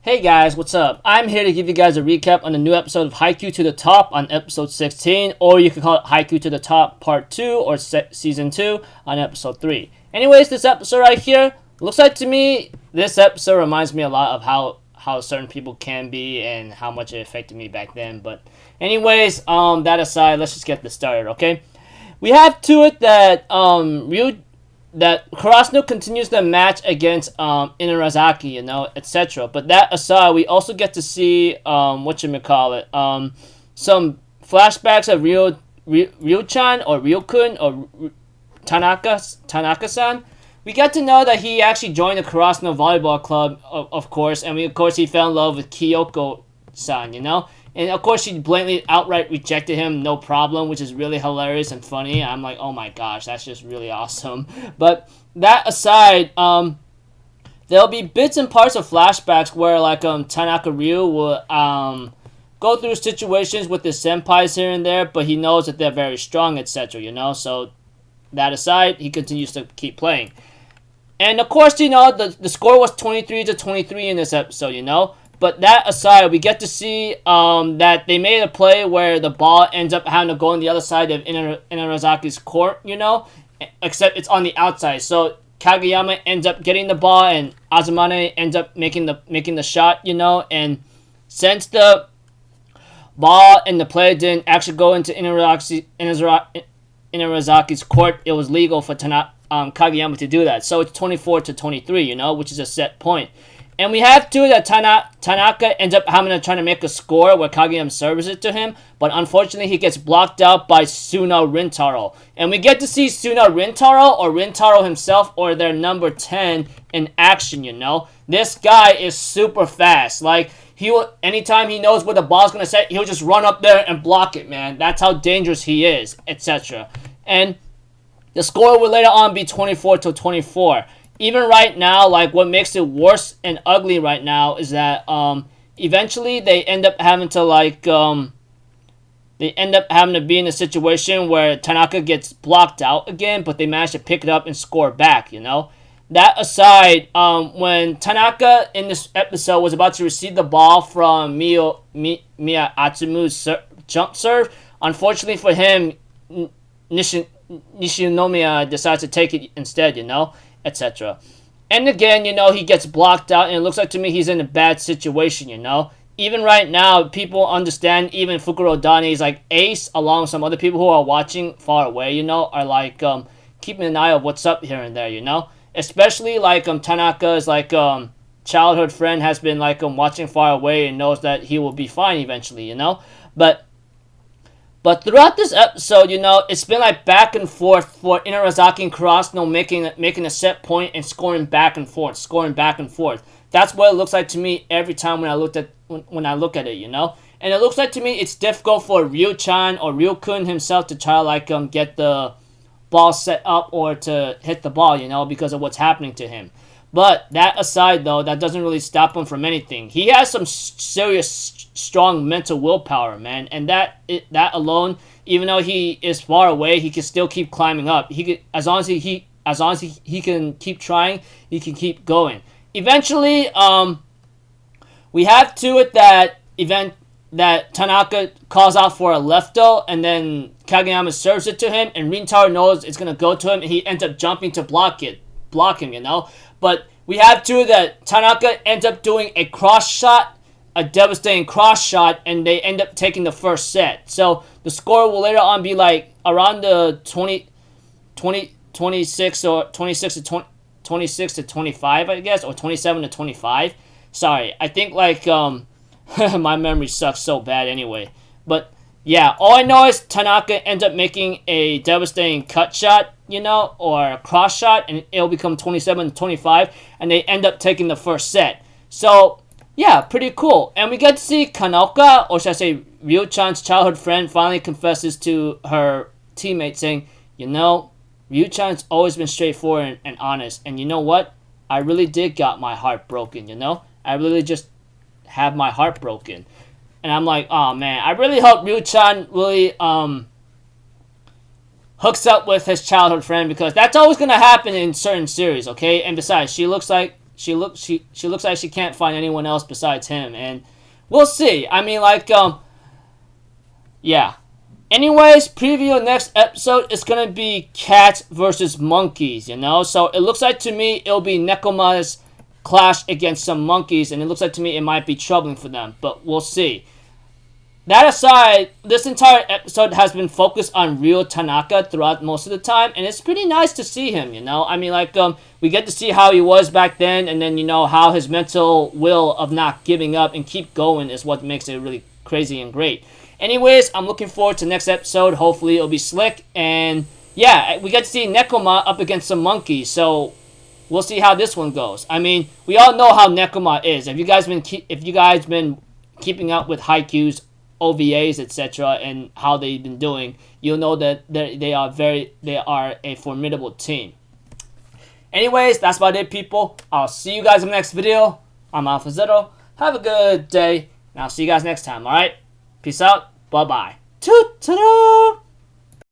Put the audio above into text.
Hey guys, what's up? I'm here to give you guys a recap on the new episode of HAIKYU to the Top on episode 16, or you could call it HAIKYU to the Top Part 2 or Season 2 on episode 3. Anyways, this episode right here, looks like to me, this episode reminds me a lot of how certain people can be and how much it affected me back then. But anyways, that aside, let's just get this started, okay? We have to it that Karasuno continues the match against Inarizaki, etc. But that aside, we also get to see some flashbacks of Ryo-chan or Ryo-kun or Tanaka-san. We get to know that he actually joined the Karasuno volleyball club, of course, and he fell in love with Kyoko-san, And of course, she blatantly outright rejected him, no problem, which is really hilarious and funny. I'm like, oh my gosh, that's just really awesome. But that aside, there'll be bits and parts of flashbacks where Tanaka Ryu will go through situations with his senpais here and there, but he knows that they're very strong, etc. So that aside, he continues to keep playing. And of course, the score was 23-23 in this episode, But that aside, we get to see that they made a play where the ball ends up having to go on the other side of Inarazaki's court, except it's on the outside. So Kageyama ends up getting the ball, and Azumane ends up making the shot, And since the ball and the play didn't actually go into Inarazaki's court, it was legal for Kageyama to do that. So it's 24-23, which is a set point. And we have to that Tanaka ends up having to try to make a score where Kageyama serves it to him, but unfortunately he gets blocked out by Suna Rintaro. And we get to see Suna Rintaro or Rintaro himself or their number 10 in action, This guy is super fast. Anytime he knows where the ball's gonna set, he'll just run up there and block it, man. That's how dangerous he is, etc. And the score will later on be 24-24. Even right now, what makes it worse and ugly right now is that eventually they end up having to be in a situation where Tanaka gets blocked out again, but they manage to pick it up and score back, That aside, when Tanaka in this episode was about to receive the ball from Miya Atsumu's jump serve, unfortunately for him, Nishinomiya decides to take it instead, etc. And again, he gets blocked out, and it looks like to me he's in a bad situation, Even right now, people understand, even Fukuro Dani's ace, along with some other people who are watching far away, are keeping an eye on what's up here and there, Especially Tanaka's childhood friend has been watching far away and knows that he will be fine eventually, But throughout this episode, it's been back and forth for Inarizaki and Karasuno making a set point and scoring back and forth. That's what it looks like to me every time when I look at it, And it looks like to me it's difficult for Ryo-chan or Ryo-kun himself to try to get the ball set up or to hit the ball, because of what's happening to him. But that aside, though, that doesn't really stop him from anything. He has some serious, strong mental willpower, man. And that alone, even though he is far away, he can still keep climbing up. As long as he can keep trying, he can keep going. Eventually, we have to it that Tanaka calls out for a lefto, and then Kageyama serves it to him, and Rintaro knows it's gonna go to him, and he ends up jumping to block him, But we have to that Tanaka ends up doing a cross shot, a devastating cross shot, and they end up taking the first set. So the score will later on be around the 26 or 26 to 25, I guess, or 27 to 25. Sorry, I think my memory sucks so bad anyway. But yeah, all I know is Tanaka ends up making a devastating cut shot, or a cross shot, and it'll become 27-25, and they end up taking the first set. So, yeah, pretty cool. And we get to see Kanoka, or should I say Ryo-chan's childhood friend, finally confesses to her teammate saying, Ryo-chan's always been straightforward and honest, and you know what? I really did got my heart broken, I really just had my heart broken. And I'm like, oh man, I really hope Ryo-chan really hooks up with his childhood friend, because that's always going to happen in certain series, okay? And besides, she looks like she looks like she can't find anyone else besides him, and we'll see. I mean, like, yeah. Anyways, preview of next episode is gonna be cats versus monkeys, you know? So it looks like to me it'll be Nekoma's clash against some monkeys, and it looks like to me it might be troubling for them, but we'll see. That aside, this entire episode has been focused on Ryo Tanaka throughout most of the time, and it's pretty nice to see him, you know? I mean, like, we get to see how he was back then, and then, you know, how his mental will of not giving up and keep going is what makes it really crazy and great. Anyways, I'm looking forward to next episode. Hopefully it'll be slick, and yeah, we get to see Nekoma up against some monkeys, so we'll see how this one goes. I mean, we all know how Nekoma is. If you guys been keeping up with HAIKYU's OVAs, etc., and how they've been doing, you'll know that they are a formidable team. Anyways, that's about it, people. I'll see you guys in the next video. I'm Alpha Zero. Have a good day, and I'll see you guys next time, alright? Peace out. Bye-bye. Toot-toot!